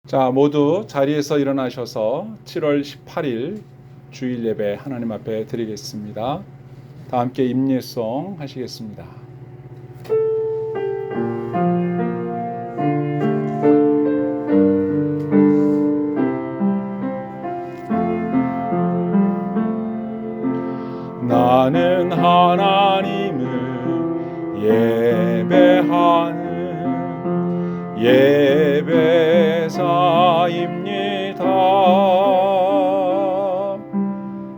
자, 모두 자리에서 일어나셔서 7월 18일 주일 예배 하나님 앞에 드리겠습니다. 다 함께 임예송 하시겠습니다. 나는 하나님을 예배하는 예배자입니다.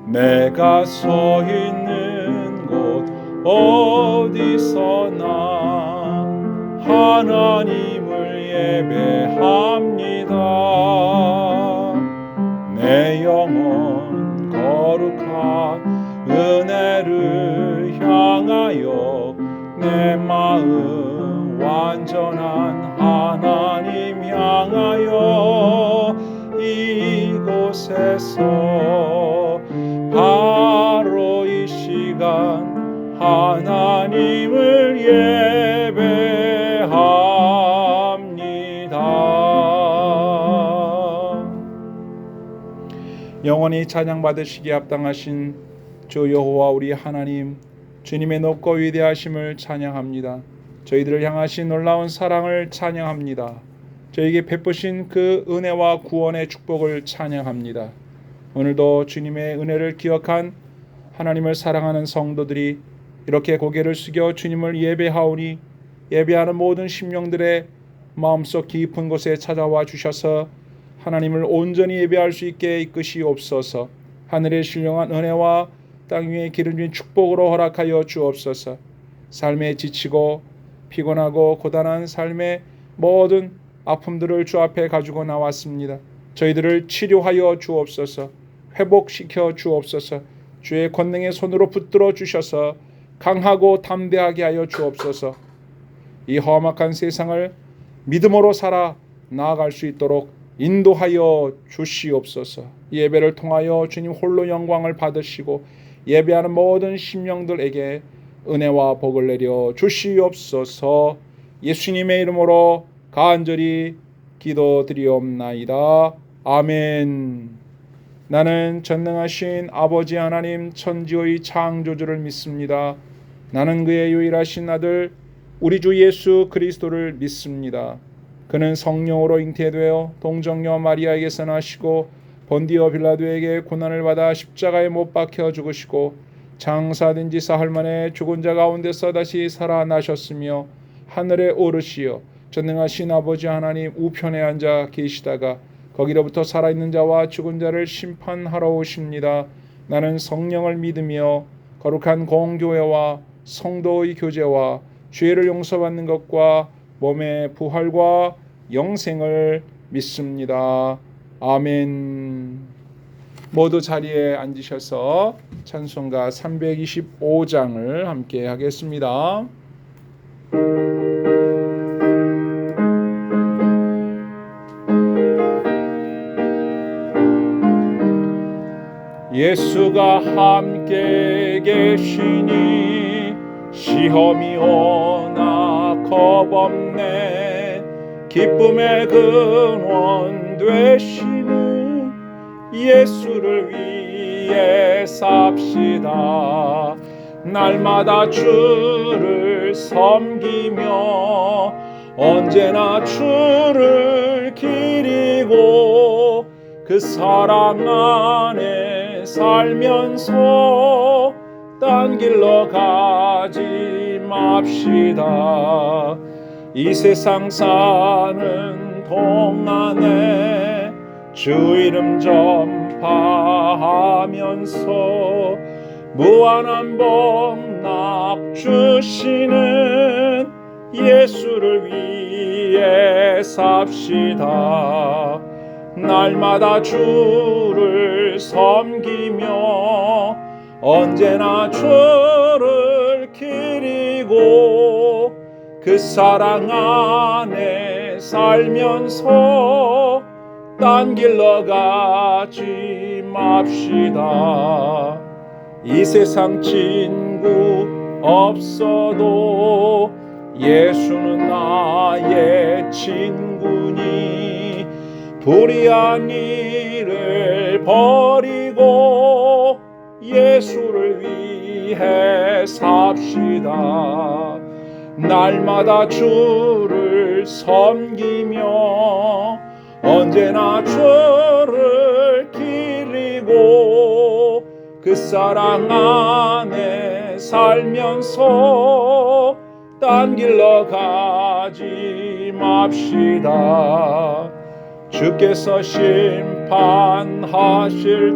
내가 서 있는 곳 어디서나 하나님을 예배합니다. 내 영혼 거룩한 은혜를 향하여 내 마음 완전한 하나님 향하여 이곳에서 바로 이 시간 하나님을 예배합니다. 영원히 찬양받으시기에 합당하신 주 여호와 우리 하나님, 주님의 높고 위대하심을 찬양합니다. 저희들을 향하신 놀라운 사랑을 찬양합니다. 저에게 베푸신 그 은혜와 구원의 축복을 찬양합니다. 오늘도 주님의 은혜를 기억한 하나님을 사랑하는 성도들이 이렇게 고개를 숙여 주님을 예배하오니 예배하는 모든 심령들의 마음속 깊은 곳에 찾아와 주셔서 하나님을 온전히 예배할 수 있게 이끄시옵소서. 하늘의 신령한 은혜와 땅 위에 기름진 축복으로 허락하여 주옵소서. 삶에 지치고 피곤하고 고단한 삶의 모든 아픔들을 주 앞에 가지고 나왔습니다. 저희들을 치료하여 주옵소서. 회복시켜 주옵소서. 주의 권능의 손으로 붙들어 주셔서 강하고 담대하게 하여 주옵소서. 이 험악한 세상을 믿음으로 살아 나아갈 수 있도록 인도하여 주시옵소서. 예배를 통하여 주님 홀로 영광을 받으시고 예배하는 모든 심령들에게 은혜와 복을 내려 주시옵소서. 예수님의 이름으로 간절히 기도드리옵나이다. 아멘. 나는 전능하신 아버지 하나님 천지의 창조주를 믿습니다. 나는 그의 유일하신 아들 우리 주 예수 그리스도를 믿습니다. 그는 성령으로 잉태되어 동정녀 마리아에게서 나시고 본디오 빌라도에게 고난을 받아 십자가에 못 박혀 죽으시고 장사된 지 사흘 만에 죽은 자 가운데서 다시 살아나셨으며 하늘에 오르시어 전능하신 아버지 하나님 우편에 앉아 계시다가 거기로부터 살아있는 자와 죽은 자를 심판하러 오십니다. 나는 성령을 믿으며 거룩한 공교회와 성도의 교제와 죄를 용서받는 것과 몸의 부활과 영생을 믿습니다. 아멘. 모두 자리에 앉으셔서 찬송가 325장을 함께 하겠습니다. 예수가 함께 계시니 시험이 오나 겁없네. 기쁨의 근원 되시는 예수를 위해 삽시다. 날마다 주를 섬기며 언제나 주를 기리고 그 사랑 안에 살면서 딴 길로 가지 맙시다. 이 세상 사는 동안에 주 이름 전파하면서 무한한 복락 주시는 예수를 위해 삽시다. 날마다 주를 섬기며 언제나 주를 기리고 그 사랑 안에 살면서 딴 길로 가지 맙시다. 이 세상 친구 없어도 예수는 나의 친구니 불의한 일을 버리고 예수를 위해 삽시다. 날마다 주를 섬기며 언제나 주를 기리고 그 사랑 안에 살면서 딴 길로 가지 맙시다. 주께서 심판하실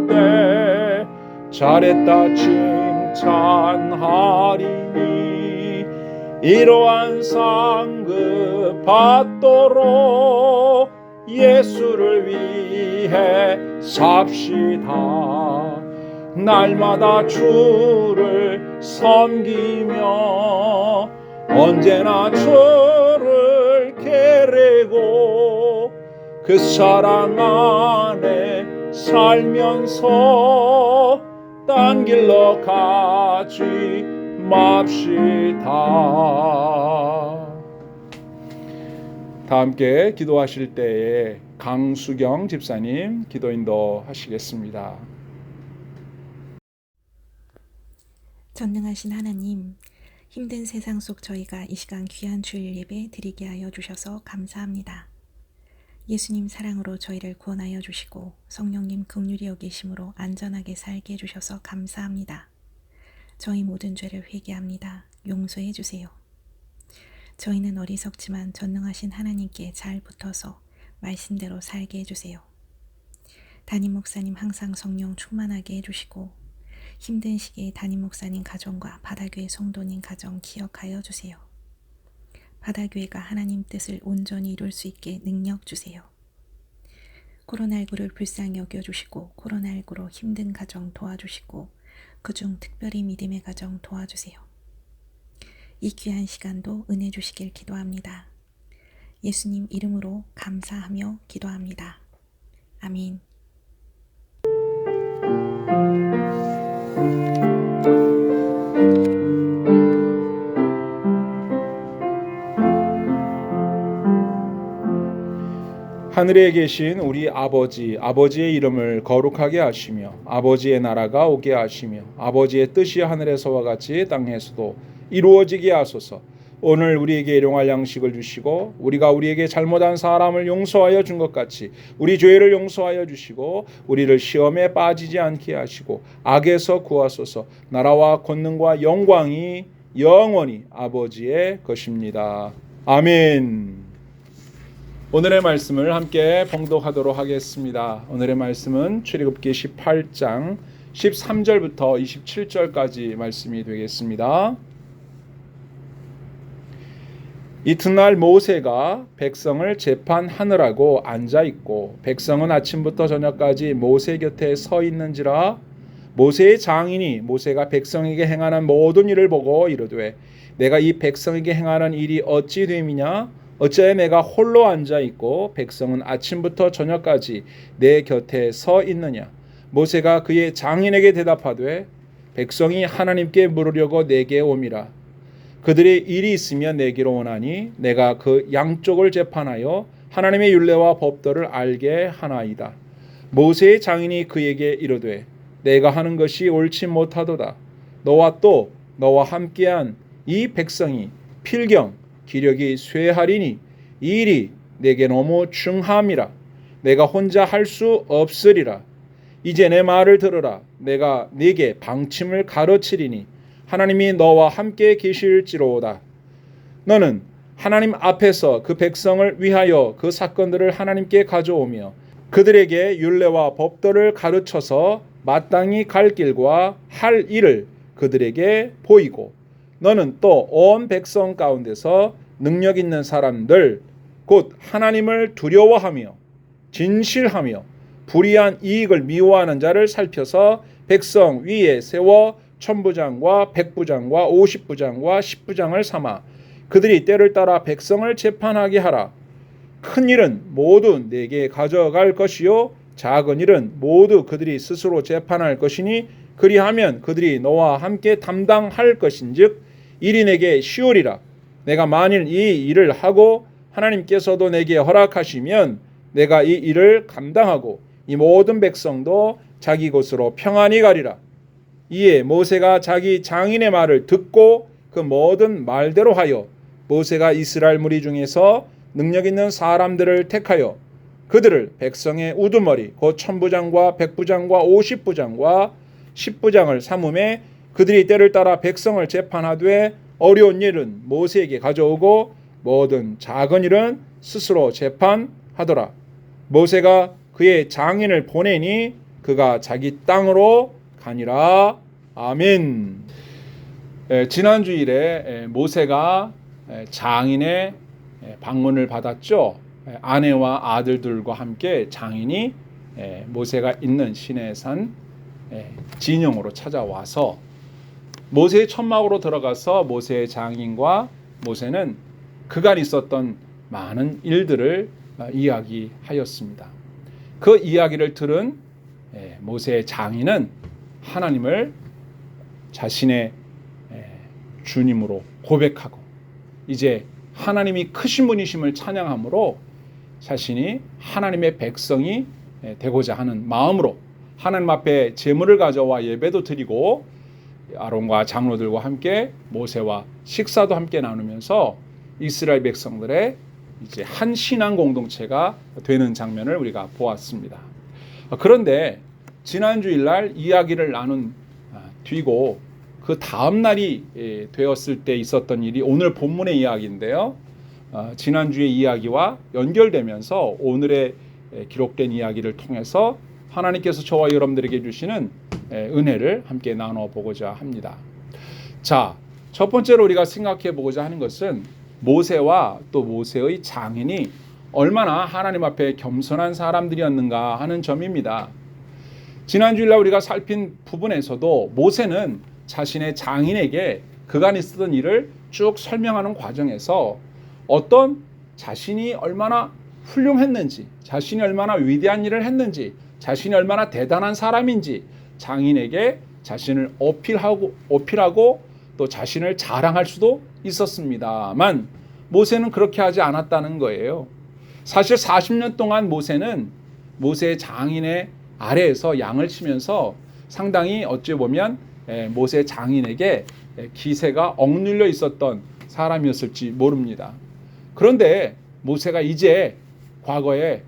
때 잘했다 칭찬하리니 이러한 상급 받도록 예수를 위해 삽시다. 날마다 주를 섬기며 언제나 주를 기리고 그 사랑 안에 살면서 딴 길로 가지 맙시다. 다 함께 기도하실 때에 강수경 집사님 기도 인도하시겠습니다. 전능하신 하나님, 힘든 세상 속 저희가 이 시간 귀한 주일 예배 드리게 하여 주셔서 감사합니다. 예수님 사랑으로 저희를 구원하여 주시고 성령님 긍휼히 여기심으로 안전하게 살게 해주셔서 감사합니다. 저희 모든 죄를 회개합니다. 용서해 주세요. 저희는 어리석지만 전능하신 하나님께 잘 붙어서 말씀대로 살게 해주세요. 담임 목사님 항상 성령 충만하게 해주시고 힘든 시기에 담임 목사님 가정과 바다교회 성도님 가정 기억하여 주세요. 바다교회가 하나님 뜻을 온전히 이룰 수 있게 능력 주세요. 코로나19를 불쌍히 여겨주시고 코로나19로 힘든 가정 도와주시고 그중 특별히 믿음의 가정 도와주세요. 이 귀한 시간도 은혜 주시길 기도합니다. 예수님 이름으로 감사하며 기도합니다. 아멘. 하늘에 계신 우리 아버지의 이름을 거룩하게 하시며 아버지의 나라가 오게 하시며 아버지의 뜻이 하늘에서와 같이 땅에서도 이루어지게 하소서. 오늘 우리에게 일용할 양식을 주시고 우리가 우리에게 잘못한 사람을 용서하여 준 것 같이 우리 죄를 용서하여 주시고 우리를 시험에 빠지지 않게 하시고 악에서 구하소서. 나라와 권능과 영광이 영원히 아버지의 것입니다. 아멘. 오늘의 말씀을 함께 봉독하도록 하겠습니다. 오늘의 말씀은 출애굽기 18장 13절부터 27절까지 말씀이 되겠습니다. 이튿날 모세가 백성을 재판하느라고 앉아있고 백성은 아침부터 저녁까지 모세 곁에 서 있는지라 모세의 장인이 모세가 백성에게 행하는 모든 일을 보고 이르되 내가 이 백성에게 행하는 일이 어찌 됨이냐 어찌하여 내가 홀로 앉아있고 백성은 아침부터 저녁까지 내 곁에 서 있느냐. 모세가 그의 장인에게 대답하되 백성이 하나님께 물으려고 내게 옴이라. 그들의 일이 있으면 내게로 오나니 내가 그 양쪽을 재판하여 하나님의 율례와 법도를 알게 하나이다. 모세의 장인이 그에게 이르되 내가 하는 것이 옳지 못하도다. 너와 또 너와 함께한 이 백성이 필경 기력이 쇠하리니 이 일이 내게 너무 중함이라. 내가 혼자 할 수 없으리라. 이제 내 말을 들으라. 내가 네게 방침을 가르치리니 하나님이 너와 함께 계실지로다. 너는 하나님 앞에서 그 백성을 위하여 그 사건들을 하나님께 가져오며 그들에게 율례와 법도를 가르쳐서 마땅히 갈 길과 할 일을 그들에게 보이고 너는 또 온 백성 가운데서 능력 있는 사람들 곧 하나님을 두려워하며 진실하며 불의한 이익을 미워하는 자를 살펴서 백성 위에 세워 천부장과 백부장과 50부장과 10부장을 삼아 그들이 때를 따라 백성을 재판하게 하라. 큰 일은 모두 내게 가져갈 것이요 작은 일은 모두 그들이 스스로 재판할 것이니 그리하면 그들이 너와 함께 담당할 것인즉 일이 내게 쉬우리라. 내가 만일 이 일을 하고 하나님께서도 내게 허락하시면 내가 이 일을 감당하고 이 모든 백성도 자기 곳으로 평안히 가리라. 이에 모세가 자기 장인의 말을 듣고 그 모든 말대로 하여 모세가 이스라엘 무리 중에서 능력 있는 사람들을 택하여 그들을 백성의 우두머리 곧 천부장과 백부장과 50부장과 10부장을 삼음에 그들이 때를 따라 백성을 재판하되 어려운 일은 모세에게 가져오고 모든 작은 일은 스스로 재판하더라. 모세가 그의 장인을 보내니 그가 자기 땅으로 가니라. 아멘. 지난 주일에 모세가 장인의 방문을 받았죠. 아내와 아들들과 함께 장인이 모세가 있는 시내산 진영으로 찾아와서 모세의 천막으로 들어가서 모세의 장인과 모세는 그간 있었던 많은 일들을 이야기하였습니다. 그 이야기를 들은 모세의 장인은 하나님을 자신의 주님으로 고백하고 이제 하나님이 크신 분이심을 찬양함으로 자신이 하나님의 백성이 되고자 하는 마음으로 하나님 앞에 제물을 가져와 예배도 드리고 아론과 장로들과 함께 모세와 식사도 함께 나누면서 이스라엘 백성들의 이제 한 신앙 공동체가 되는 장면을 우리가 보았습니다. 그런데 지난 주일날 이야기를 나눈 뒤고 그 다음 날이 되었을 때 있었던 일이 오늘 본문의 이야기인데요. 지난주의 이야기와 연결되면서 오늘의 기록된 이야기를 통해서 하나님께서 저와 여러분들에게 주시는 은혜를 함께 나눠보고자 합니다. 자, 첫 번째로 우리가 생각해 보고자 하는 것은 모세와 또 모세의 장인이 얼마나 하나님 앞에 겸손한 사람들이었는가 하는 점입니다. 지난주일날 우리가 살핀 부분에서도 모세는 자신의 장인에게 그간 있었던 일을 쭉 설명하는 과정에서 어떤 자신이 얼마나 훌륭했는지, 자신이 얼마나 위대한 일을 했는지, 자신이 얼마나 대단한 사람인지 장인에게 자신을 어필하고 또 자신을 자랑할 수도 있었습니다만 모세는 그렇게 하지 않았다는 거예요. 사실 40년 동안 모세는 모세의 장인의 아래에서 양을 치면서 상당히 어찌 보면 모세 장인에게 기세가 억눌려 있었던 사람이었을지 모릅니다. 그런데 모세가 이제 과거에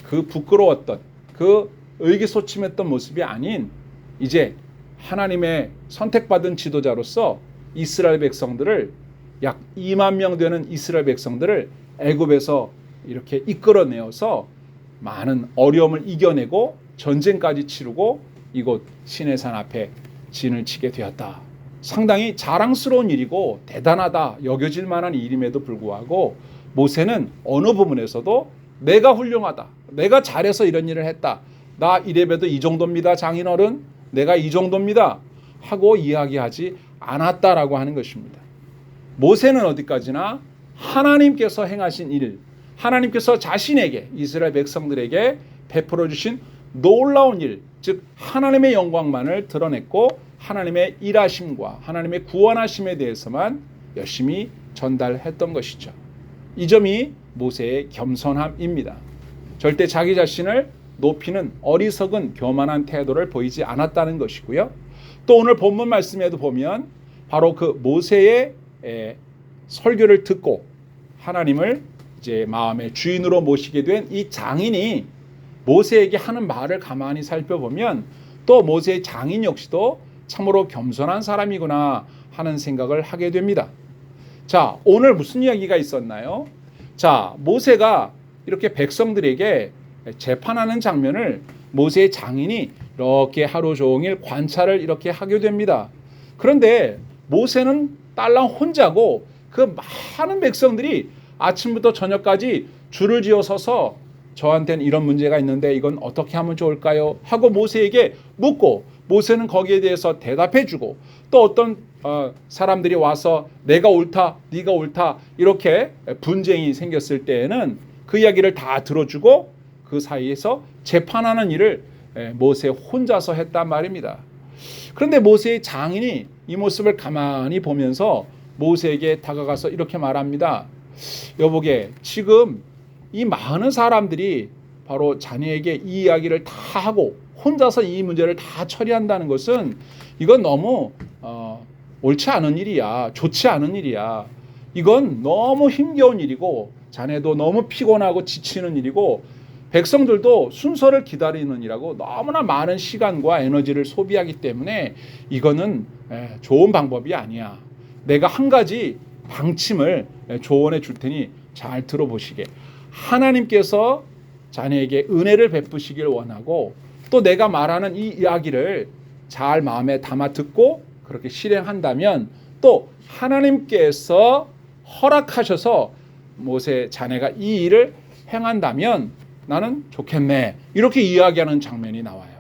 그 부끄러웠던 그 의기소침했던 모습이 아닌 이제 하나님의 선택받은 지도자로서 이스라엘 백성들을 약 2만 명 되는 이스라엘 백성들을 애굽에서 이렇게 이끌어내어서 많은 어려움을 이겨내고 전쟁까지 치르고 이곳 시내산 앞에 진을 치게 되었다. 상당히 자랑스러운 일이고 대단하다 여겨질 만한 일임에도 불구하고 모세는 어느 부분에서도 내가 훌륭하다, 내가 잘해서 이런 일을 했다, 나 이래봬도 이 정도입니다 장인어른, 내가 이 정도입니다 하고 이야기하지 않았다라고 하는 것입니다. 모세는 어디까지나 하나님께서 행하신 일, 하나님께서 자신에게 이스라엘 백성들에게 베풀어 주신 놀라운 일, 즉 하나님의 영광만을 드러냈고 하나님의 일하심과 하나님의 구원하심에 대해서만 열심히 전달했던 것이죠. 이 점이 모세의 겸손함입니다. 절대 자기 자신을 높이는 어리석은 교만한 태도를 보이지 않았다는 것이고요. 또 오늘 본문 말씀에도 보면 바로 그 모세의 설교를 듣고 하나님을 이제 마음의 주인으로 모시게 된 이 장인이 모세에게 하는 말을 가만히 살펴보면 또 모세의 장인 역시도 참으로 겸손한 사람이구나 하는 생각을 하게 됩니다. 자, 오늘 무슨 이야기가 있었나요? 자, 모세가 이렇게 백성들에게 재판하는 장면을 모세의 장인이 이렇게 하루 종일 관찰을 이렇게 하게 됩니다. 그런데 모세는 딸랑 혼자고 그 많은 백성들이 아침부터 저녁까지 줄을 지어 서서 저한테는 이런 문제가 있는데 이건 어떻게 하면 좋을까요? 하고 모세에게 묻고 모세는 거기에 대해서 대답해주고 또 어떤 사람들이 와서 내가 옳다, 네가 옳다 이렇게 분쟁이 생겼을 때에는 그 이야기를 다 들어주고 그 사이에서 재판하는 일을 모세 혼자서 했단 말입니다. 그런데 모세의 장인이 이 모습을 가만히 보면서 모세에게 다가가서 이렇게 말합니다. 여보게, 지금 이 많은 사람들이 바로 자녀에게 이 이야기를 다 하고 혼자서 이 문제를 다 처리한다는 것은 이건 너무 옳지 않은 일이야. 좋지 않은 일이야. 이건 너무 힘겨운 일이고 자네도 너무 피곤하고 지치는 일이고 백성들도 순서를 기다리는 일하고 너무나 많은 시간과 에너지를 소비하기 때문에 이거는 좋은 방법이 아니야. 내가 한 가지 방침을 조언해 줄 테니 잘 들어보시게. 하나님께서 자네에게 은혜를 베푸시길 원하고 또 내가 말하는 이 이야기를 잘 마음에 담아 듣고 그렇게 실행한다면 또 하나님께서 허락하셔서 모세 자네가 이 일을 행한다면 나는 좋겠네. 이렇게 이야기하는 장면이 나와요.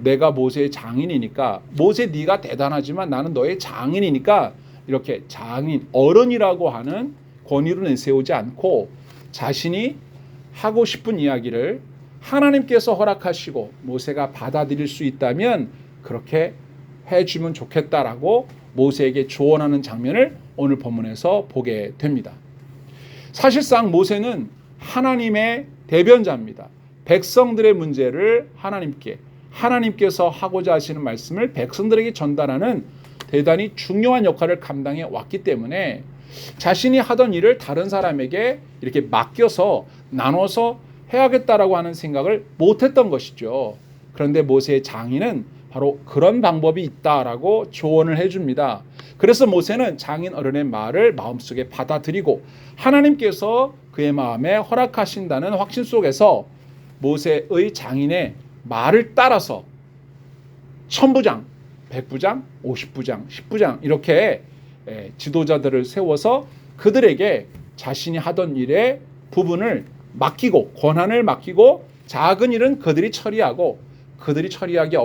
내가 모세의 장인이니까 모세 네가 대단하지만 나는 너의 장인이니까 이렇게 장인 어른이라고 하는 권위로 내세우지 않고 자신이 하고 싶은 이야기를 하나님께서 허락하시고 모세가 받아들일 수 있다면 그렇게 해주면 좋겠다라고 모세에게 조언하는 장면을 오늘 본문에서 보게 됩니다. 사실상 모세는 하나님의 대변자입니다. 백성들의 문제를 하나님께서 하고자 하시는 말씀을 백성들에게 전달하는 대단히 중요한 역할을 감당해 왔기 때문에 자신이 하던 일을 다른 사람에게 이렇게 맡겨서 나눠서 해야겠다라고 하는 생각을 못했던 것이죠. 그런데 모세의 장인은 바로 그런 방법이 있다라고 조언을 해줍니다. 그래서 모세는 장인 어른의 말을 마음속에 받아들이고 하나님께서 그의 마음에 허락하신다는 확신 속에서 모세의 장인의 말을 따라서 1000부장, 100부장, 50부장, 10부장 이렇게 지도자들을 세워서 그들에게 자신이 하던 일의 부분을 맡기고 권한을 맡기고 작은 일은 그들이 처리하고 그들이 처리하기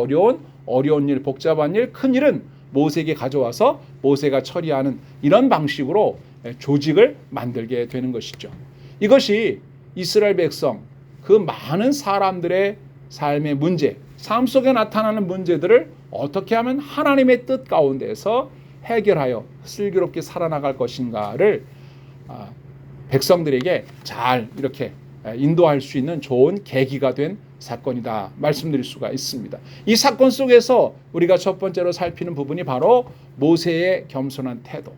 어려운 일, 복잡한 일, 큰 일은 모세에게 가져와서 모세가 처리하는 이런 방식으로 조직을 만들게 되는 것이죠. 이것이 이스라엘 백성 그 많은 사람들의 삶의 문제, 삶 속에 나타나는 문제들을 어떻게 하면 하나님의 뜻 가운데서 해결하여 슬기롭게 살아나갈 것인가를 백성들에게 잘 이렇게 인도할 수 있는 좋은 계기가 된 사건이다 말씀드릴 수가 있습니다. 이 사건 속에서 우리가 첫 번째로 살피는 부분이 바로 모세의 겸손한 태도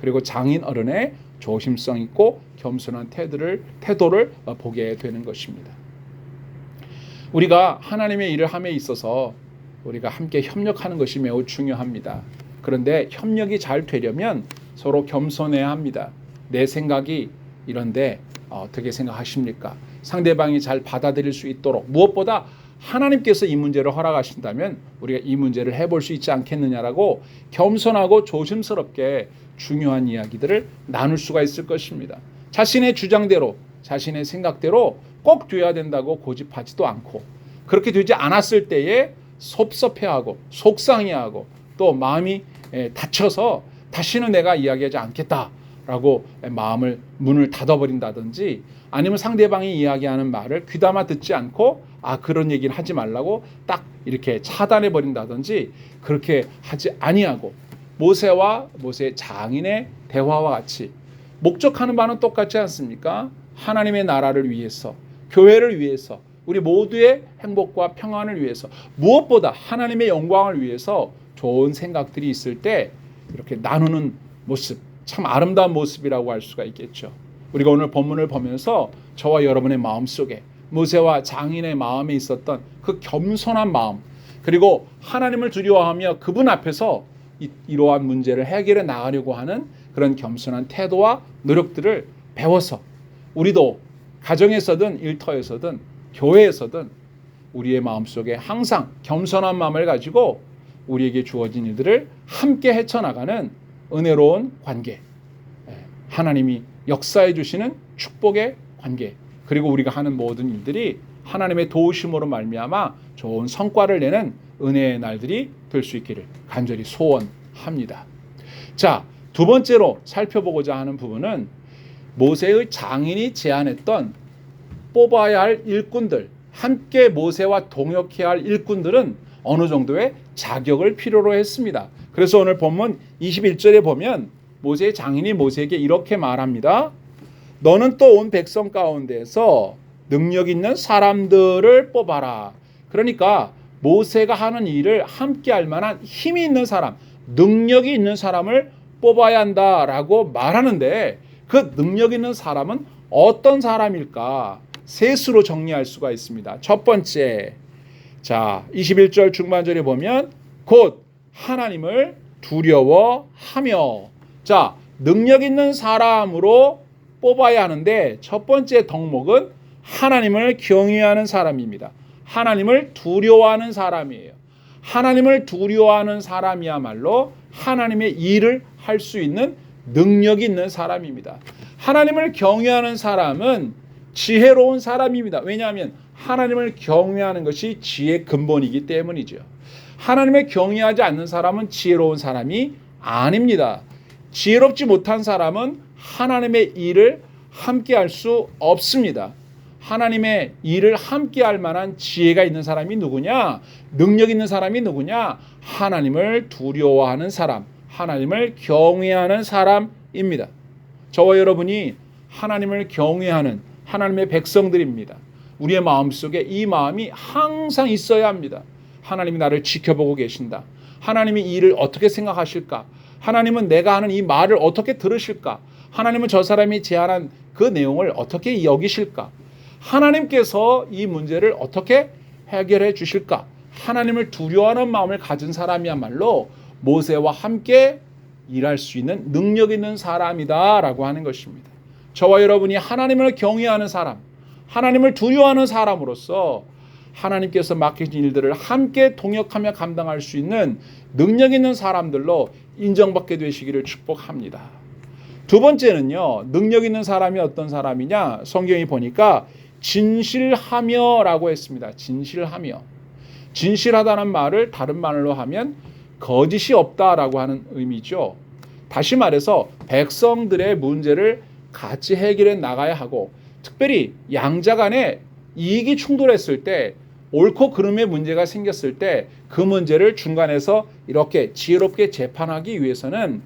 그리고 장인 어른의 조심성 있고 겸손한 태도를 보게 되는 것입니다. 우리가 하나님의 일을 함에 있어서 우리가 함께 협력하는 것이 매우 중요합니다. 그런데 협력이 잘 되려면 서로 겸손해야 합니다. 내 생각이 이런데 어떻게 생각하십니까? 상대방이 잘 받아들일 수 있도록 무엇보다 하나님께서 이 문제를 허락하신다면 우리가 이 문제를 해볼 수 있지 않겠느냐라고 겸손하고 조심스럽게 중요한 이야기들을 나눌 수가 있을 것입니다. 자신의 주장대로 자신의 생각대로 꼭 돼야 된다고 고집하지도 않고 그렇게 되지 않았을 때에 섭섭해하고 속상해하고 또 마음이 다쳐서 다시는 내가 이야기하지 않겠다라고 문을 닫아버린다든지 아니면 상대방이 이야기하는 말을 귀담아 듣지 않고 그런 얘기를 하지 말라고 딱 이렇게 차단해 버린다든지 그렇게 하지 아니하고 모세와 모세 장인의 대화와 같이 목적하는 바는 똑같지 않습니까? 하나님의 나라를 위해서 교회를 위해서 우리 모두의 행복과 평안을 위해서 무엇보다 하나님의 영광을 위해서 좋은 생각들이 있을 때 이렇게 나누는 모습 참 아름다운 모습이라고 할 수가 있겠죠. 우리가 오늘 본문을 보면서 저와 여러분의 마음속에 모세와 장인의 마음에 있었던 그 겸손한 마음 그리고 하나님을 두려워하며 그분 앞에서 이러한 문제를 해결해 나가려고 하는 그런 겸손한 태도와 노력들을 배워서 우리도 가정에서든 일터에서든 교회에서든 우리의 마음속에 항상 겸손한 마음을 가지고 우리에게 주어진 일들을 함께 헤쳐나가는 은혜로운 관계 하나님이 역사해 주시는 축복의 관계 그리고 우리가 하는 모든 일들이 하나님의 도우심으로 말미암아 좋은 성과를 내는 은혜의 날들이 될 수 있기를 간절히 소원합니다. 자, 두 번째로 살펴보고자 하는 부분은 모세의 장인이 제안했던 뽑아야 할 일꾼들 함께 모세와 동역해야 할 일꾼들은 어느 정도의 자격을 필요로 했습니다. 그래서 오늘 본문 21절에 보면 모세의 장인이 모세에게 이렇게 말합니다. 너는 또 온 백성 가운데서 능력 있는 사람들을 뽑아라. 그러니까 모세가 하는 일을 함께 할 만한 힘이 있는 사람, 능력이 있는 사람을 뽑아야 한다라고 말하는데, 그 능력 있는 사람은 어떤 사람일까? 셋으로 정리할 수가 있습니다. 첫 번째, 자 21절 중반절에 보면 곧 하나님을 두려워하며, 자 능력 있는 사람으로 뽑아야 하는데 첫 번째 덕목은 하나님을 경외하는 사람입니다. 하나님을 두려워하는 사람이에요. 하나님을 두려워하는 사람이야말로 하나님의 일을 할 수 있는 능력이 있는 사람입니다. 하나님을 경외하는 사람은 지혜로운 사람입니다. 왜냐하면 하나님을 경외하는 것이 지혜의 근본이기 때문이죠. 하나님을 경외하지 않는 사람은 지혜로운 사람이 아닙니다. 지혜롭지 못한 사람은 하나님의 일을 함께 할 수 없습니다. 하나님의 일을 함께 할 만한 지혜가 있는 사람이 누구냐? 능력 있는 사람이 누구냐? 하나님을 두려워하는 사람, 하나님을 경외하는 사람입니다. 저와 여러분이 하나님을 경외하는 하나님의 백성들입니다. 우리의 마음속에 이 마음이 항상 있어야 합니다. 하나님이 나를 지켜보고 계신다. 하나님이 이 일을 어떻게 생각하실까? 하나님은 내가 하는 이 말을 어떻게 들으실까? 하나님은 저 사람이 제안한 그 내용을 어떻게 여기실까? 하나님께서 이 문제를 어떻게 해결해 주실까? 하나님을 두려워하는 마음을 가진 사람이야말로 모세와 함께 일할 수 있는 능력 있는 사람이다라고 하는 것입니다. 저와 여러분이 하나님을 경외하는 사람, 하나님을 두려워하는 사람으로서 하나님께서 맡기신 일들을 함께 동역하며 감당할 수 있는 능력 있는 사람들로 인정받게 되시기를 축복합니다. 두 번째는요, 능력 있는 사람이 어떤 사람이냐? 성경이 보니까 진실하며라고 했습니다. 진실하며. 진실하다는 말을 다른 말로 하면 거짓이 없다라고 하는 의미죠. 다시 말해서 백성들의 문제를 같이 해결해 나가야 하고, 특별히 양자 간에 이익이 충돌했을 때, 옳고 그름의 문제가 생겼을 때 그 문제를 중간에서 이렇게 지혜롭게 재판하기 위해서는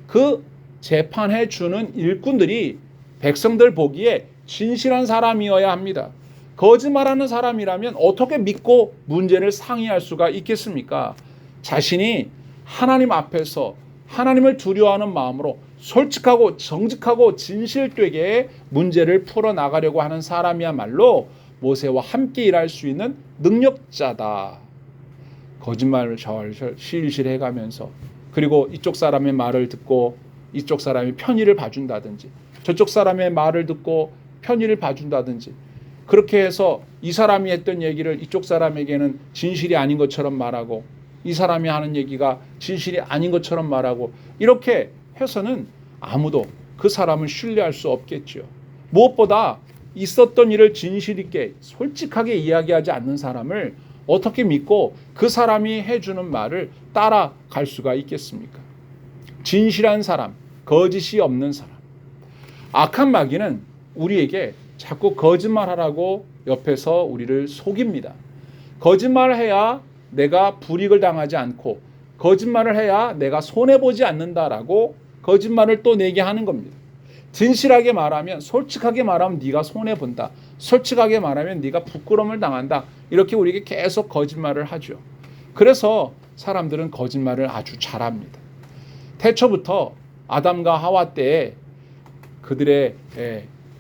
그 재판해 주는 일꾼들이 백성들 보기에 진실한 사람이어야 합니다. 거짓말하는 사람이라면 어떻게 믿고 문제를 상의할 수가 있겠습니까? 자신이 하나님 앞에서 하나님을 두려워하는 마음으로 솔직하고 정직하고 진실되게 문제를 풀어나가려고 하는 사람이야말로 모세와 함께 일할 수 있는 능력자다. 거짓말을 실실 해가면서, 그리고 이쪽 사람의 말을 듣고 이쪽 사람이 편의를 봐준다든지, 저쪽 사람의 말을 듣고 편의를 봐준다든지, 그렇게 해서 이 사람이 했던 얘기를 이쪽 사람에게는 진실이 아닌 것처럼 말하고, 이 사람이 하는 얘기가 진실이 아닌 것처럼 말하고, 이렇게 해서는 아무도 그 사람을 신뢰할 수 없겠죠. 무엇보다 있었던 일을 진실 있게 솔직하게 이야기하지 않는 사람을 어떻게 믿고 그 사람이 해주는 말을 따라갈 수가 있겠습니까? 진실한 사람, 거짓이 없는 사람. 악한 마귀는 우리에게 자꾸 거짓말하라고 옆에서 우리를 속입니다. 거짓말을 해야 내가 불이익을 당하지 않고, 거짓말을 해야 내가 손해보지 않는다라고 거짓말을 또 내게 하는 겁니다. 진실하게 말하면, 솔직하게 말하면 네가 손해본다. 솔직하게 말하면 네가 부끄러움을 당한다. 이렇게 우리에게 계속 거짓말을 하죠. 그래서 사람들은 거짓말을 아주 잘합니다. 태초부터 아담과 하와 때에 그들의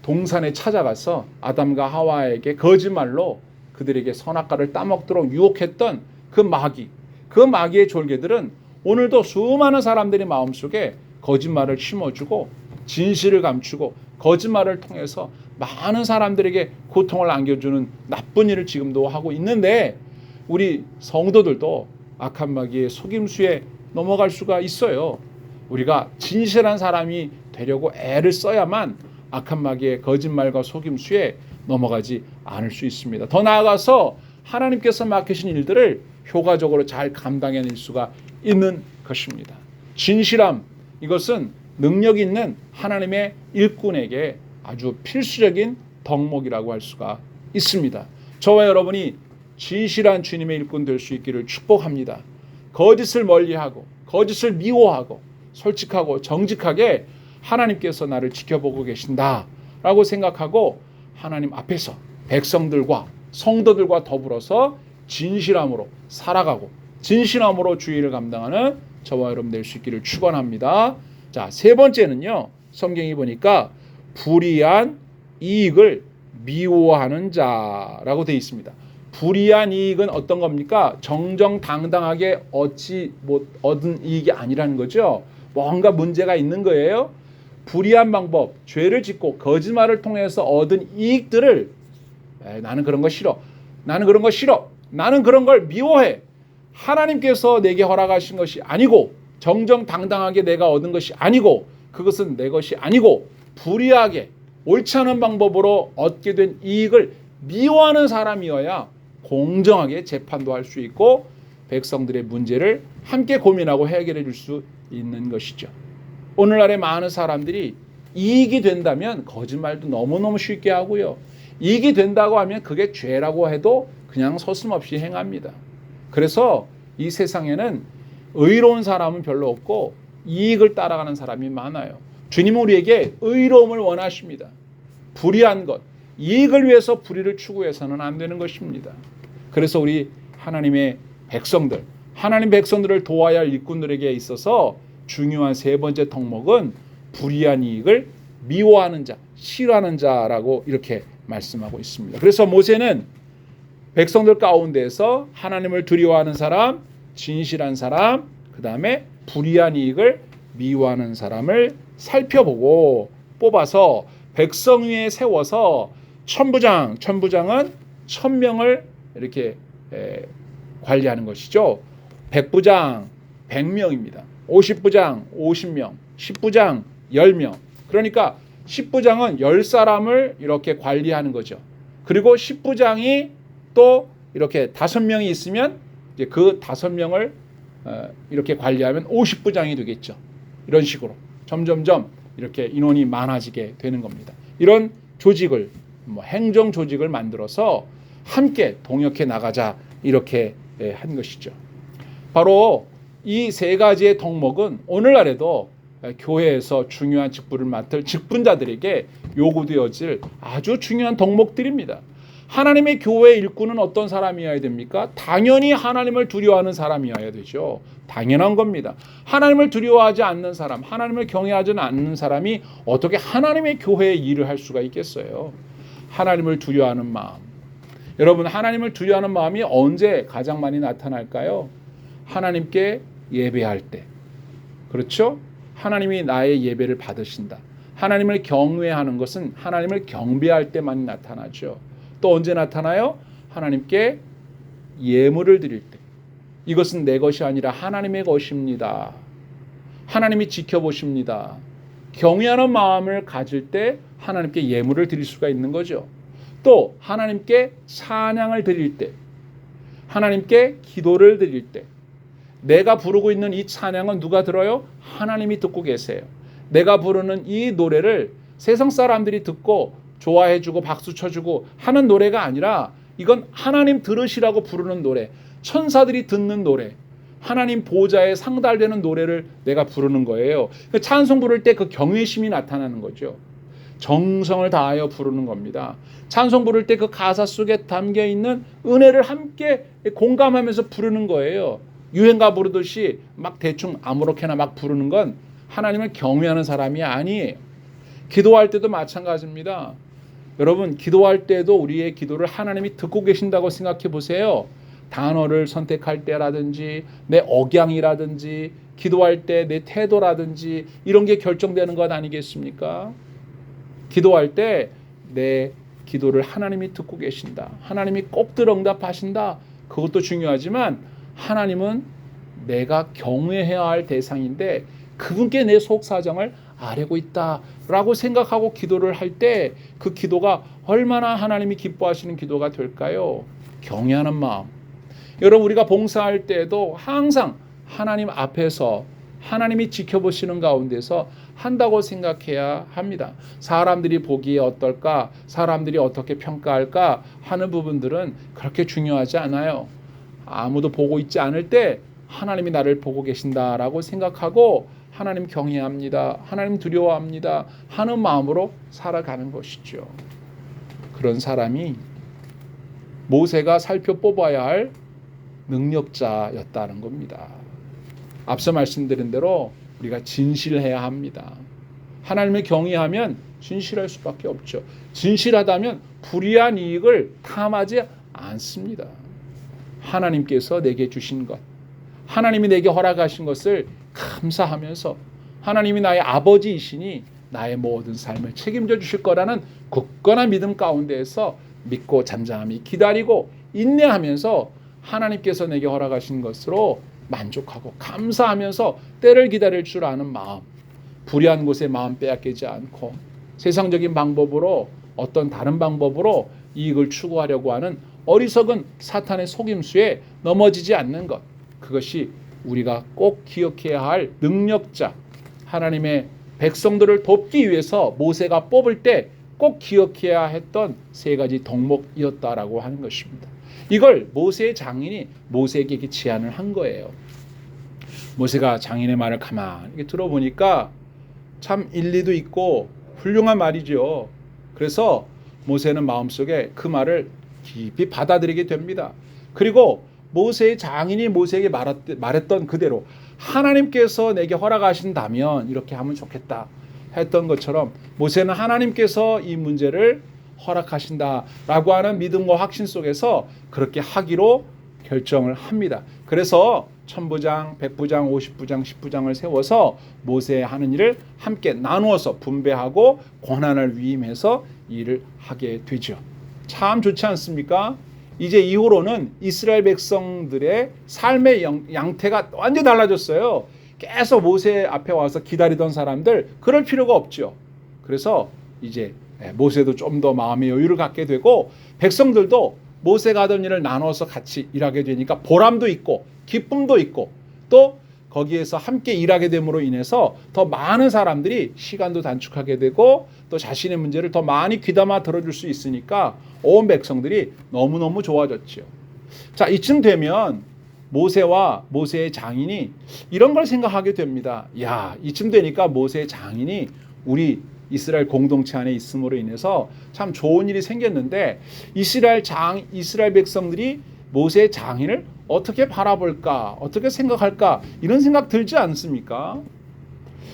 동산에 찾아가서 아담과 하와에게 거짓말로 그들에게 선악과를 따먹도록 유혹했던 그 마귀의 졸개들은 오늘도 수많은 사람들의 마음속에 거짓말을 심어주고 진실을 감추고 거짓말을 통해서 많은 사람들에게 고통을 안겨주는 나쁜 일을 지금도 하고 있는데, 우리 성도들도 악한 마귀의 속임수에 넘어갈 수가 있어요. 우리가 진실한 사람이 되려고 애를 써야만 악한 마귀의 거짓말과 속임수에 넘어가지 않을 수 있습니다. 더 나아가서 하나님께서 맡기신 일들을 효과적으로 잘 감당해낼 수가 있는 것입니다. 진실함, 이것은 능력 있는 하나님의 일꾼에게 아주 필수적인 덕목이라고 할 수가 있습니다. 저와 여러분이 진실한 주님의 일꾼 될 수 있기를 축복합니다. 거짓을 멀리하고 거짓을 미워하고 솔직하고 정직하게 하나님께서 나를 지켜보고 계신다 라고 생각하고 하나님 앞에서 백성들과 성도들과 더불어서 진실함으로 살아가고 진실함으로 주의를 감당하는 저와 여러분 될 수 있기를 축원합니다. 자, 세 번째는요. 성경이 보니까 불의한 이익을 미워하는 자라고 되어 있습니다. 불의한 이익은 어떤 겁니까? 정정당당하게 얻은 이익이 아니라는 거죠. 뭔가 문제가 있는 거예요. 불의한 방법, 죄를 짓고 거짓말을 통해서 얻은 이익들을 나는 그런 거 싫어. 나는 그런 거 싫어. 나는 그런 걸 미워해. 하나님께서 내게 허락하신 것이 아니고 정정당당하게 내가 얻은 것이 아니고 그것은 내 것이 아니고 불의하게 옳지 않은 방법으로 얻게 된 이익을 미워하는 사람이어야 공정하게 재판도 할 수 있고 백성들의 문제를 함께 고민하고 해결해 줄 수 있는 것이죠. 오늘날의 많은 사람들이 이익이 된다면 거짓말도 너무너무 쉽게 하고요. 이익이 된다고 하면 그게 죄라고 해도 그냥 서슴없이 행합니다. 그래서 이 세상에는 의로운 사람은 별로 없고 이익을 따라가는 사람이 많아요. 주님은 우리에게 의로움을 원하십니다. 불의한 것, 이익을 위해서 불의를 추구해서는 안 되는 것입니다. 그래서 우리 하나님의 백성들, 하나님 백성들을 도와야 할 일꾼들에게 있어서 중요한 세 번째 덕목은 불의한 이익을 미워하는 자, 싫어하는 자라고 이렇게 말씀하고 있습니다. 그래서 모세는 백성들 가운데서 하나님을 두려워하는 사람, 진실한 사람, 그 다음에 불의한 이익을 미워하는 사람을 살펴보고 뽑아서 백성 위에 세워서 천부장은 1000명을 이렇게 관리하는 것이죠. 백부장 100명입니다. 50부장 50명, 10부장 10명. 그러니까 10부장은 10사람을 이렇게 관리하는 거죠. 그리고 10부장이 또 이렇게 5명이 있으면 이제 그 5명을 이렇게 관리하면 50부장이 되겠죠. 이런 식으로 점점점 이렇게 인원이 많아지게 되는 겁니다. 이런 조직을 행정 조직을 만들어서 함께 동역해 나가자 이렇게 한 것이죠. 바로 이 세 가지의 덕목은 오늘날에도 교회에서 중요한 직분을 맡을 직분자들에게 요구되어질 아주 중요한 덕목들입니다. 하나님의 교회 일꾼은 어떤 사람이어야 됩니까? 당연히 하나님을 두려워하는 사람이어야 되죠. 당연한 겁니다. 하나님을 두려워하지 않는 사람, 하나님을 경외하지 않는 사람이 어떻게 하나님의 교회에 일을 할 수가 있겠어요? 하나님을 두려워하는 마음. 여러분, 하나님을 두려워하는 마음이 언제 가장 많이 나타날까요? 하나님께 예배할 때. 그렇죠? 하나님이 나의 예배를 받으신다. 하나님을 경외하는 것은 하나님을 경배할 때만 나타나죠. 또 언제 나타나요? 하나님께 예물을 드릴 때. 이것은 내 것이 아니라 하나님의 것입니다. 하나님이 지켜보십니다. 경외하는 마음을 가질 때 하나님께 예물을 드릴 수가 있는 거죠. 또 하나님께 찬양을 드릴 때, 하나님께 기도를 드릴 때, 내가 부르고 있는 이 찬양은 누가 들어요? 하나님이 듣고 계세요. 내가 부르는 이 노래를 세상 사람들이 듣고 좋아해주고 박수 쳐주고 하는 노래가 아니라 이건 하나님 들으시라고 부르는 노래, 천사들이 듣는 노래, 하나님 보좌에 상달되는 노래를 내가 부르는 거예요. 그 찬송 부를 때 그 경외심이 나타나는 거죠. 정성을 다하여 부르는 겁니다. 찬송 부를 때 그 가사 속에 담겨있는 은혜를 함께 공감하면서 부르는 거예요. 유행가 부르듯이 막 대충 아무렇게나 막 부르는 건 하나님을 경외하는 사람이 아니에요. 기도할 때도 마찬가지입니다. 여러분, 기도할 때도 우리의 기도를 하나님이 듣고 계신다고 생각해 보세요. 단어를 선택할 때라든지 내 억양이라든지 기도할 때 내 태도라든지 이런 게 결정되는 것 아니겠습니까? 기도할 때 내 기도를 하나님이 듣고 계신다. 하나님이 꼭 응답하신다. 그것도 중요하지만 하나님은 내가 경외해야 할 대상인데 그분께 내 속사정을 아뢰고 있다라고 생각하고 기도를 할 때 그 기도가 얼마나 하나님이 기뻐하시는 기도가 될까요? 경외하는 마음. 여러분, 우리가 봉사할 때도 항상 하나님 앞에서 하나님이 지켜보시는 가운데서 한다고 생각해야 합니다. 사람들이 보기에 어떨까? 사람들이 어떻게 평가할까? 하는 부분들은 그렇게 중요하지 않아요. 아무도 보고 있지 않을 때 하나님이 나를 보고 계신다라고 생각하고 하나님 경외합니다, 하나님 두려워합니다 하는 마음으로 살아가는 것이죠. 그런 사람이 모세가 살펴 뽑아야 할 능력자였다는 겁니다. 앞서 말씀드린 대로 우리가 진실해야 합니다. 하나님을 경외하면 진실할 수밖에 없죠. 진실하다면 불의한 이익을 탐하지 않습니다. 하나님께서 내게 주신 것, 하나님이 내게 허락하신 것을 감사하면서 하나님이 나의 아버지이시니 나의 모든 삶을 책임져 주실 거라는 굳건한 믿음 가운데에서 믿고 잠잠히 기다리고 인내하면서 하나님께서 내게 허락하신 것으로 만족하고 감사하면서 때를 기다릴 줄 아는 마음, 불의한 곳에 마음 빼앗기지 않고 세상적인 방법으로 어떤 다른 방법으로 이익을 추구하려고 하는 어리석은 사탄의 속임수에 넘어지지 않는 것, 그것이 우리가 꼭 기억해야 할 능력자, 하나님의 백성들을 돕기 위해서 모세가 뽑을 때 꼭 기억해야 했던 세 가지 덕목이었다라고 하는 것입니다. 이걸 모세의 장인이 모세에게 제안을 한 거예요. 모세가 장인의 말을 가만히 들어보니까 참 일리도 있고 훌륭한 말이죠. 그래서 모세는 마음속에 그 말을 깊이 받아들이게 됩니다. 그리고 모세의 장인이 모세에게 말했던 그대로 하나님께서 내게 허락하신다면 이렇게 하면 좋겠다 했던 것처럼 모세는 하나님께서 이 문제를 허락하신다라고 하는 믿음과 확신 속에서 그렇게 하기로 결정을 합니다. 그래서 천부장, 백부장, 50부장, 10부장을 세워서 모세의 하는 일을 함께 나누어서 분배하고 권한을 위임해서 일을 하게 되죠. 참 좋지 않습니까? 이제 이후로는 이스라엘 백성들의 삶의 양태가 완전히 달라졌어요. 계속 모세 앞에 와서 기다리던 사람들 그럴 필요가 없죠. 그래서 이제 모세도 좀 더 마음의 여유를 갖게 되고 백성들도 모세가 하던 일을 나눠서 같이 일하게 되니까 보람도 있고 기쁨도 있고 또 거기에서 함께 일하게 됨으로 인해서 더 많은 사람들이 시간도 단축하게 되고 또 자신의 문제를 더 많이 귀담아 들어줄 수 있으니까 온 백성들이 너무너무 좋아졌죠. 자, 이쯤 되면 모세와 모세의 장인이 이런 걸 생각하게 됩니다. 야, 이쯤 되니까 모세의 장인이 우리 이스라엘 공동체 안에 있음으로 인해서 참 좋은 일이 생겼는데 이스라엘 백성들이 모세의 장인을 어떻게 바라볼까, 어떻게 생각할까 이런 생각 들지 않습니까?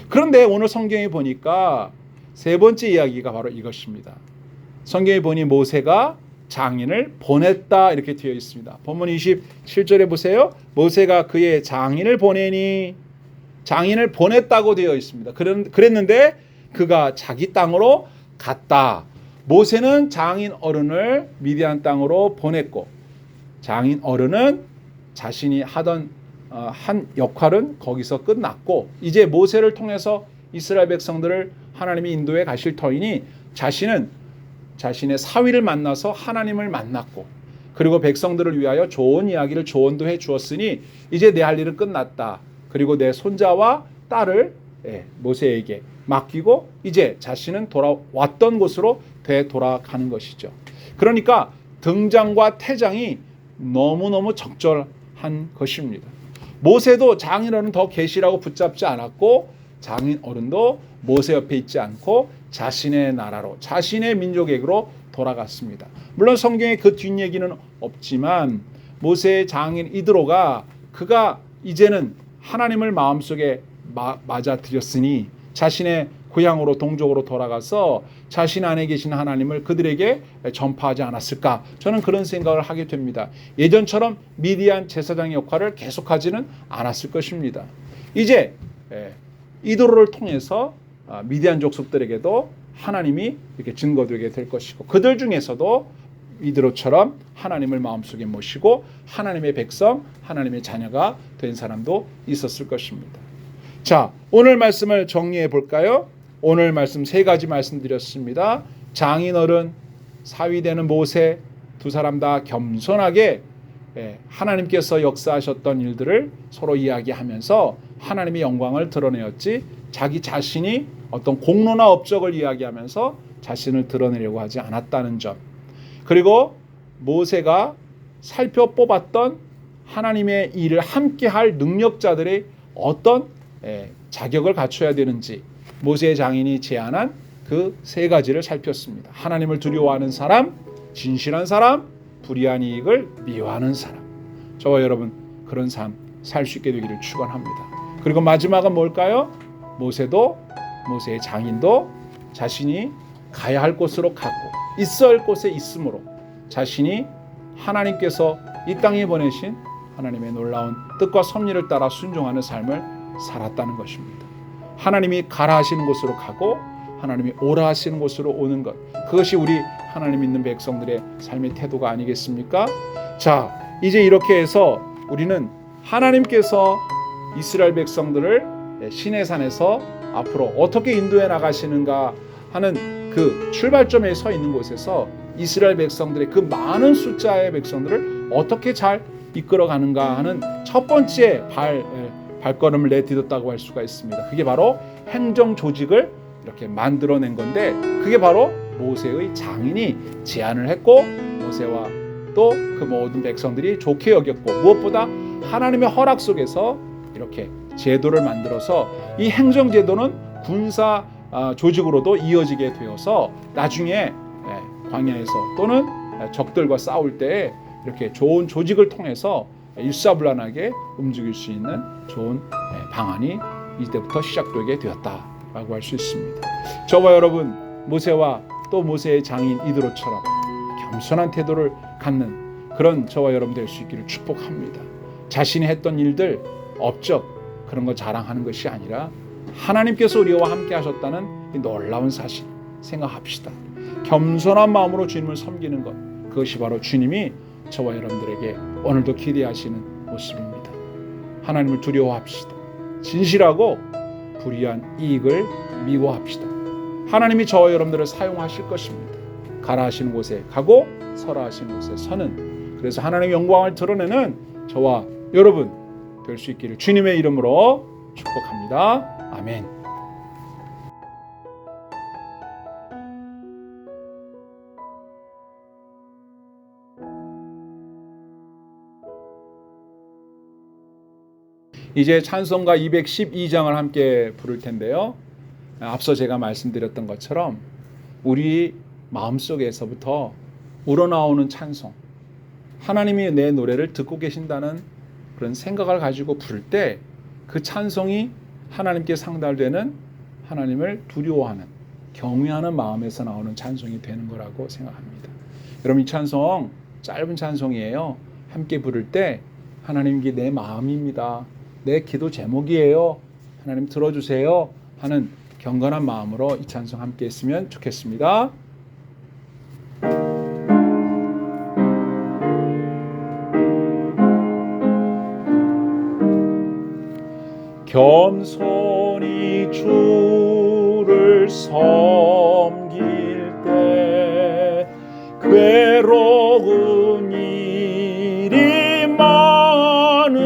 그런데 오늘 성경에 보니까 세 번째 이야기가 바로 이것입니다. 성경에 보니 모세가 장인을 보냈다 이렇게 되어 있습니다. 본문 27절에 보세요. 모세가 그의 장인을 보내니 장인을 보냈다고 되어 있습니다. 그랬는데 그가 자기 땅으로 갔다. 모세는 장인 어른을 미디안 땅으로 보냈고 장인 어른은 자신이 하던 한 역할은 거기서 끝났고 이제 모세를 통해서 이스라엘 백성들을 하나님이 인도해 가실 터이니 자신은 자신의 사위를 만나서 하나님을 만났고 그리고 백성들을 위하여 좋은 이야기를 조언도 해 주었으니 이제 내 할 일은 끝났다. 그리고 내 손자와 딸을 모세에게 맡기고 이제 자신은 돌아왔던 곳으로 되돌아가는 것이죠. 그러니까 등장과 퇴장이 너무너무 적절한 것입니다. 모세도 장인어른 더 계시라고 붙잡지 않았고 장인 어른도 모세 옆에 있지 않고 자신의 나라로 자신의 민족에게로 돌아갔습니다. 물론 성경에 그 뒷얘기는 없지만 모세의 장인 이드로가 그가 이제는 하나님을 마음속에 맞아들였으니 자신의 고향으로 동족으로 돌아가서 자신 안에 계신 하나님을 그들에게 전파하지 않았을까? 저는 그런 생각을 하게 됩니다. 예전처럼 미디안 제사장의 역할을 계속하지는 않았을 것입니다. 이제 이도로를 통해서 미디안 족속들에게도 하나님이 이렇게 증거되게 될 것이고 그들 중에서도 이드로처럼 하나님을 마음속에 모시고 하나님의 백성, 하나님의 자녀가 된 사람도 있었을 것입니다. 자, 오늘 말씀을 정리해 볼까요? 오늘 말씀 세 가지 말씀드렸습니다. 장인어른, 사위되는 모세 두 사람 다 겸손하게 하나님께서 역사하셨던 일들을 서로 이야기하면서 하나님의 영광을 드러내었지 자기 자신이 어떤 공로나 업적을 이야기하면서 자신을 드러내려고 하지 않았다는 점. 그리고 모세가 살펴 뽑았던 하나님의 일을 함께할 능력자들의 어떤 자격을 갖춰야 되는지 모세의 장인이 제안한 그 세 가지를 살폈습니다. 하나님을 두려워하는 사람, 진실한 사람, 불의한 이익을 미워하는 사람. 저와 여러분 그런 삶 살 수 있게 되기를 축원합니다. 그리고 마지막은 뭘까요? 모세의 장인도 자신이 가야 할 곳으로 갔고 있어야 할 곳에 있으므로 자신이 하나님께서 이 땅에 보내신 하나님의 놀라운 뜻과 섭리를 따라 순종하는 삶을 살았다는 것입니다. 하나님이 가라 하시는 곳으로 가고 하나님이 오라 하시는 곳으로 오는 것, 그것이 우리 하나님 믿는 백성들의 삶의 태도가 아니겠습니까? 자, 이제 이렇게 해서 우리는 하나님께서 이스라엘 백성들을 시내산에서 앞으로 어떻게 인도해 나가시는가 하는 그 출발점에 서 있는 곳에서 이스라엘 백성들의 그 많은 숫자의 백성들을 어떻게 잘 이끌어가는가 하는 첫 번째 발걸음을 내딛었다고 할 수가 있습니다. 그게 바로 행정 조직을 이렇게 만들어낸 건데, 그게 바로 모세의 장인이 제안을 했고 모세와 또 그 모든 백성들이 좋게 여겼고, 무엇보다 하나님의 허락 속에서 이렇게 제도를 만들어서 이 행정 제도는 군사 조직으로도 이어지게 되어서 나중에 광야에서 또는 적들과 싸울 때 이렇게 좋은 조직을 통해서 일사불란하게 움직일 수 있는 좋은 방안이 이때부터 시작되게 되었다라고 할 수 있습니다. 저와 여러분 모세와 또 모세의 장인 이드로처럼 겸손한 태도를 갖는 그런 저와 여러분 될 수 있기를 축복합니다. 자신이 했던 일들 업적 그런 거 자랑하는 것이 아니라 하나님께서 우리와 함께 하셨다는 이 놀라운 사실 생각합시다. 겸손한 마음으로 주님을 섬기는 것, 그것이 바로 주님이 저와 여러분들에게 오늘도 기대하시는 모습입니다. 하나님을 두려워합시다. 진실하고 불의한 이익을 미워합시다. 하나님이 저와 여러분들을 사용하실 것입니다. 가라 하시는 곳에 가고 서라 하시는 곳에 서는, 그래서 하나님의 영광을 드러내는 저와 여러분 될 수 있기를 주님의 이름으로 축복합니다. 아멘. 이제 찬송가 212장을 함께 부를 텐데요. 앞서 제가 말씀드렸던 것처럼 우리 마음속에서부터 우러나오는 찬송, 하나님이 내 노래를 듣고 계신다는 그런 생각을 가지고 부를 때 그 찬송이 하나님께 상달되는, 하나님을 두려워하는, 경외하는 마음에서 나오는 찬송이 되는 거라고 생각합니다. 여러분 이 찬송 짧은 찬송이에요. 함께 부를 때 하나님 이게 내 마음입니다. 내 기도 제목이에요. 하나님 들어주세요 하는 경건한 마음으로 이 찬송 함께 했으면 좋겠습니다. 겸손히 주를 섬길 때 괴로운 일이 많으나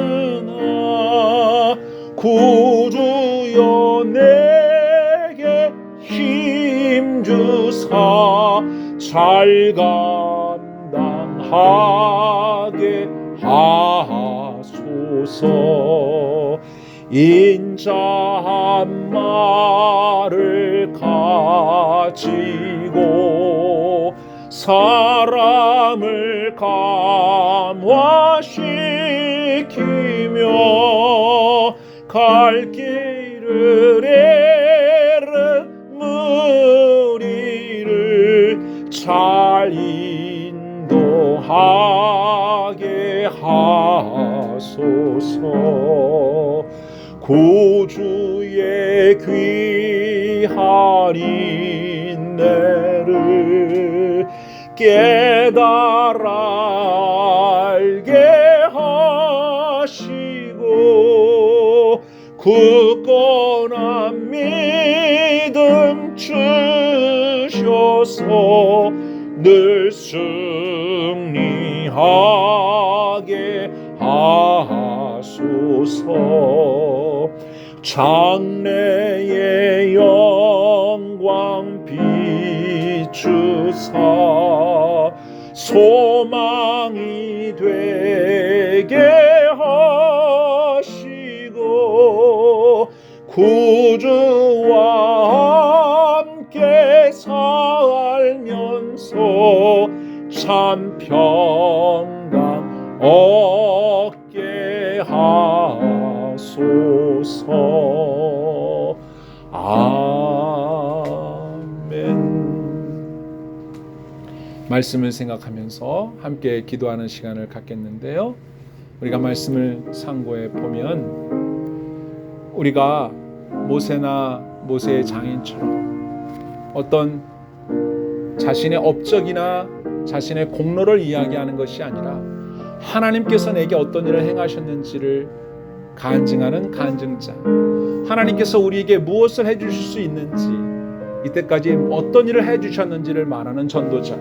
구주여 내게 힘주사 잘 감당하게 하소서. 인자한 말을 가지고 사람을 감화시키며 갈 길을 잃은 무리를 잘 인도하게 하소서. 구주의 귀한 인내를 깨달아 알게 하시고 굳건한 믿음 주셔서 늘 승리하게 하소서. 장래의 영광 비추사 소망이 되게 하시고 말씀을 생각하면서 함께 기도하는 시간을 갖겠는데요. 우리가 말씀을 상고해 보면 우리가 모세나 모세의 장인처럼 어떤 자신의 업적이나 자신의 공로를 이야기하는 것이 아니라 하나님께서 내게 어떤 일을 행하셨는지를 간증하는 간증자, 하나님께서 우리에게 무엇을 해주실 수 있는지, 이때까지 어떤 일을 해주셨는지를 말하는 전도자,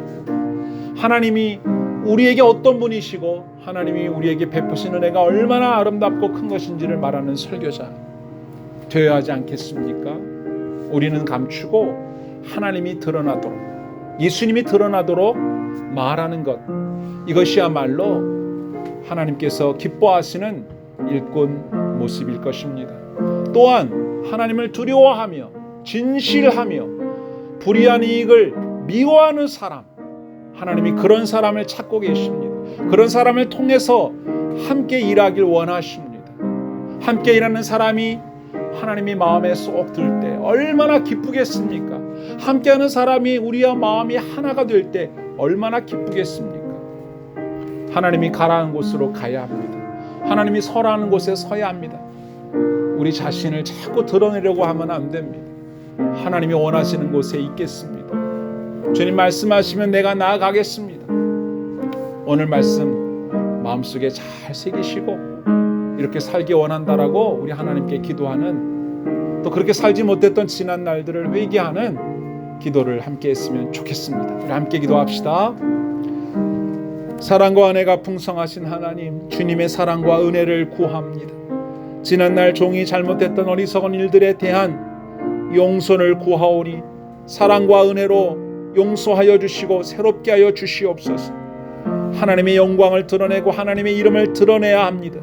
하나님이 우리에게 어떤 분이시고 하나님이 우리에게 베푸신 은혜가 얼마나 아름답고 큰 것인지를 말하는 설교자 되어야 하지 않겠습니까? 우리는 감추고 하나님이 드러나도록, 예수님이 드러나도록 말하는 것, 이것이야말로 하나님께서 기뻐하시는 일꾼 모습일 것입니다. 또한 하나님을 두려워하며 진실하며 불의한 이익을 미워하는 사람, 하나님이 그런 사람을 찾고 계십니다. 그런 사람을 통해서 함께 일하길 원하십니다. 함께 일하는 사람이 하나님이 마음에 쏙 들 때 얼마나 기쁘겠습니까? 함께하는 사람이 우리와 마음이 하나가 될 때 얼마나 기쁘겠습니까? 하나님이 가라는 곳으로 가야 합니다. 하나님이 서라는 곳에 서야 합니다. 우리 자신을 자꾸 드러내려고 하면 안 됩니다. 하나님이 원하시는 곳에 있겠습니다. 주님 말씀하시면 내가 나아가겠습니다. 오늘 말씀 마음속에 잘 새기시고 이렇게 살기 원한다라고 우리 하나님께 기도하는, 또 그렇게 살지 못했던 지난 날들을 회개하는 기도를 함께 했으면 좋겠습니다. 우리 함께 기도합시다. 사랑과 은혜가 풍성하신 하나님, 주님의 사랑과 은혜를 구합니다. 지난날 종이 잘못했던 어리석은 일들에 대한 용서를 구하오니 사랑과 은혜로 용서하여 주시고 새롭게 하여 주시옵소서. 하나님의 영광을 드러내고 하나님의 이름을 드러내야 합니다.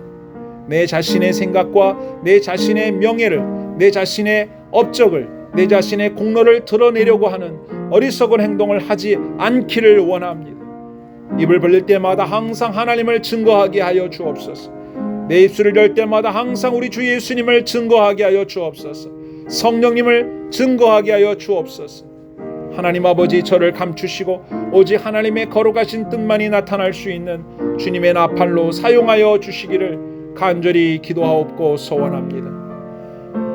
내 자신의 생각과 내 자신의 명예를, 내 자신의 업적을, 내 자신의 공로를 드러내려고 하는 어리석은 행동을 하지 않기를 원합니다. 입을 벌릴 때마다 항상 하나님을 증거하게 하여 주옵소서. 내 입술을 열 때마다 항상 우리 주 예수님을 증거하게 하여 주옵소서. 성령님을 증거하게 하여 주옵소서. 하나님 아버지, 저를 감추시고 오직 하나님의 거룩하신 뜻만이 나타날 수 있는 주님의 나팔로 사용하여 주시기를 간절히 기도하옵고 소원합니다.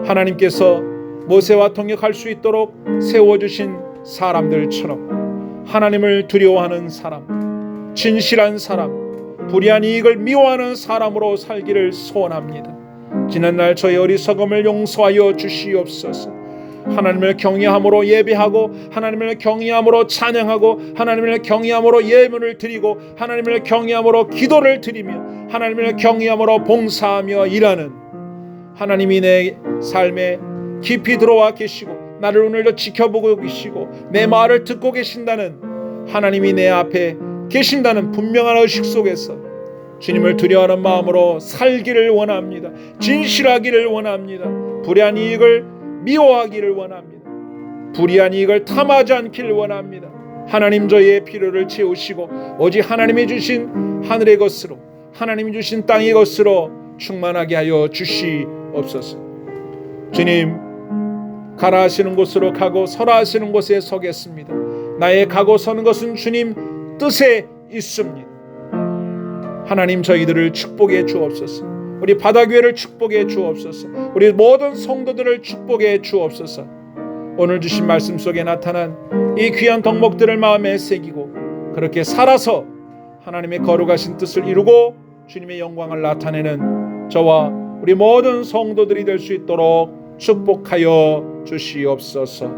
하나님께서 모세와 통역할 수 있도록 세워주신 사람들처럼 하나님을 두려워하는 사람, 진실한 사람, 불의한 이익을 미워하는 사람으로 살기를 소원합니다. 지난날 저의 어리석음을 용서하여 주시옵소서. 하나님을 경외함으로 예배하고 하나님을 경외함으로 찬양하고 하나님을 경외함으로 예물을 드리고 하나님을 경외함으로 기도를 드리며 하나님을 경외함으로 봉사하며 일하는 하나님이 내 삶에 깊이 들어와 계시고 나를 오늘도 지켜보고 계시고 내 말을 듣고 계신다는, 하나님이 내 앞에 계신다는 분명한 의식 속에서 주님을 두려워하는 마음으로 살기를 원합니다. 진실하기를 원합니다. 불의한 이익을 미워하기를 원합니다. 불의한 이익을 탐하지 않기를 원합니다. 하나님, 저희의 필요를 채우시고 오직 하나님이 주신 하늘의 것으로, 하나님이 주신 땅의 것으로 충만하게 하여 주시옵소서. 주님, 가라 하시는 곳으로 가고 서라 하시는 곳에 서겠습니다. 나의 가고 서는 것은 주님 뜻에 있습니다. 하나님, 저희들을 축복해 주옵소서. 우리 바다교회를 축복해 주옵소서. 우리 모든 성도들을 축복해 주옵소서. 오늘 주신 말씀 속에 나타난 이 귀한 덕목들을 마음에 새기고 그렇게 살아서 하나님의 거룩하신 뜻을 이루고 주님의 영광을 나타내는 저와 우리 모든 성도들이 될 수 있도록 축복하여 주시옵소서.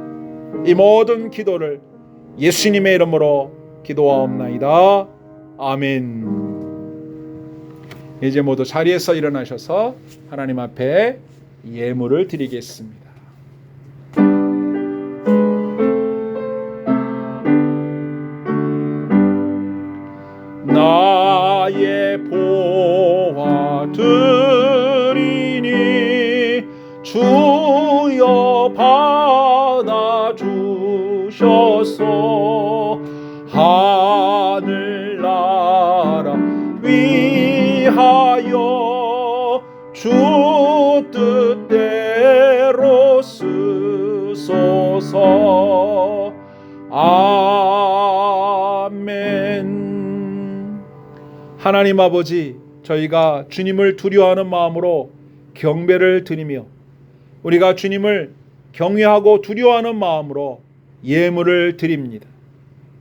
이 모든 기도를 예수님의 이름으로 기도하옵나이다. 아멘. 이제 모두 자리에서 일어나셔서 하나님 앞에 예물을 드리겠습니다. 나의 보화 드리니 주여 받아 주셔서 하늘나라 위하여 주 뜻대로 쓰소서. 아멘. 하나님 아버지, 저희가 주님을 두려워하는 마음으로 경배를 드리며 우리가 주님을 경외하고 두려워하는 마음으로 예물을 드립니다.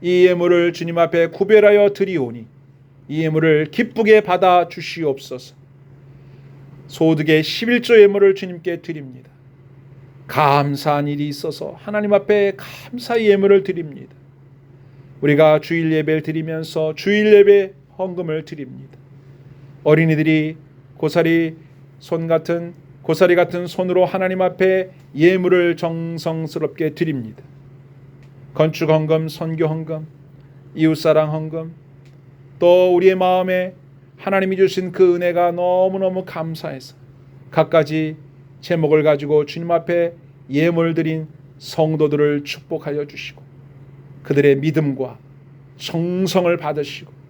이 예물을 주님 앞에 구별하여 드리오니 이 예물을 기쁘게 받아 주시옵소서. 소득의 11조 예물을 주님께 드립니다. 감사한 일이 있어서 하나님 앞에 감사의 예물을 드립니다. 우리가 주일 예배를 드리면서 주일 예배 헌금을 드립니다. 어린이들이 고사리 같은 손으로 하나님 앞에 예물을 정성스럽게 드립니다. 건축 헌금, 선교 헌금, 이웃사랑 헌금, 또 우리의 마음에 하나님이 주신 그 은혜가 너무너무 감사해서 갖가지 제목을 가지고 주님 앞에 예물 드린 성도들을 축복하여 주시고 그들의 믿음과 정성을 받으시고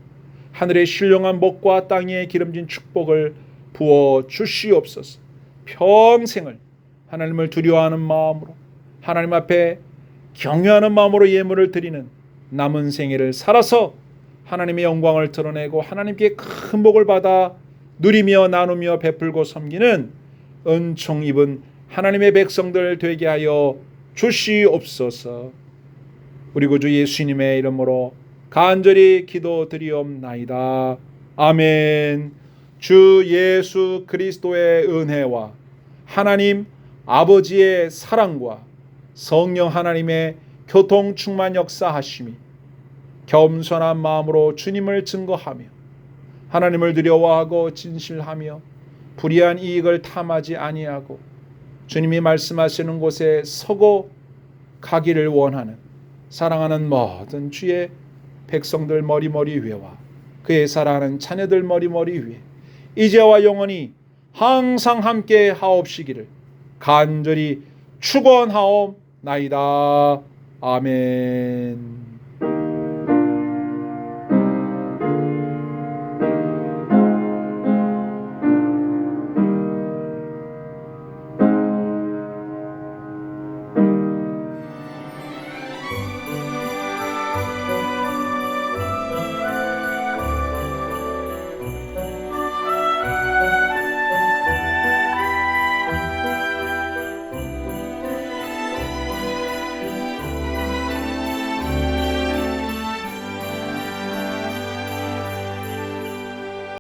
하늘의 신령한 복과 땅에 기름진 축복을 부어 주시옵소서. 평생을 하나님을 두려워하는 마음으로 하나님 앞에 경외하는 마음으로 예물을 드리는 남은 생애를 살아서 하나님의 영광을 드러내고 하나님께 큰 복을 받아 누리며 나누며 베풀고 섬기는 은총 입은 하나님의 백성들 되게 하여 주시옵소서. 우리 구주 예수님의 이름으로 간절히 기도드리옵나이다. 아멘. 주 예수 그리스도의 은혜와 하나님 아버지의 사랑과 성령 하나님의 교통 충만 역사하심이 겸손한 마음으로 주님을 증거하며 하나님을 두려워하고 진실하며 불의한 이익을 탐하지 아니하고 주님이 말씀하시는 곳에 서고 가기를 원하는 사랑하는 모든 주의 백성들 머리머리 위에와 그의 사랑하는 자녀들 머리머리 위에 이제와 영원히 항상 함께 하옵시기를 간절히 축원하옵나이다. 아멘.